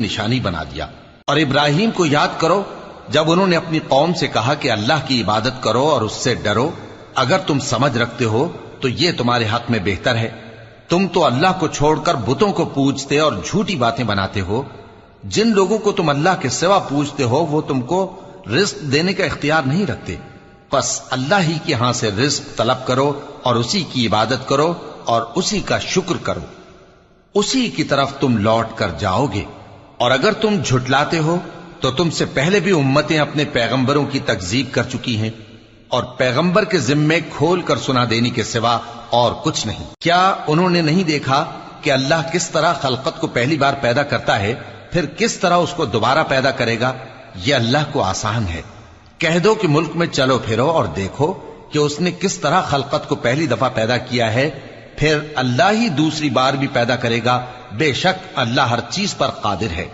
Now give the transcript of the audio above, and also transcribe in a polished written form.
निशानी बना दिया। और इब्राहिम को याद करो जब उन्होंने अपनी कौम से कहा कि अल्लाह की इबादत करो और उससे डरो, अगर तुम समझ रखते हो तो ये तुम्हारे हक में बेहतर है। तुम तो अल्लाह को छोड़कर बुतों को पूजते और झूठी बातें बनाते हो। जिन लोगों को तुम अल्लाह के सिवा पूजते हो वो तुमको रिज्क देने का इख्तियार नहीं रखते। बस अल्लाह ही के यहां से रिज्क तलब करो और उसी की इबादत करो और उसी का शुक्र करो, उसी की तरफ तुम लौट कर जाओगे। और अगर तुम झुटलाते हो तो तुमसे पहले भी उम्मतें अपने पैगंबरों की तकजीब कर चुकी हैं और पैगंबर के जिम्मे खोल कर सुना देने के सिवा और कुछ नहीं। क्या उन्होंने नहीं देखा कि अल्लाह किस तरह खलकत को पहली बार पैदा करता है, फिर किस तरह उसको दोबारा पैदा करेगा? यह अल्लाह को आसान है। कह दो कि मुल्क में चलो फिरो और देखो कि उसने किस तरह खलकत को पहली दफा पैदा किया है, फिर अल्लाह ही दूसरी बार भी पैदा करेगा। बेशक अल्लाह हर चीज पर कादिर है।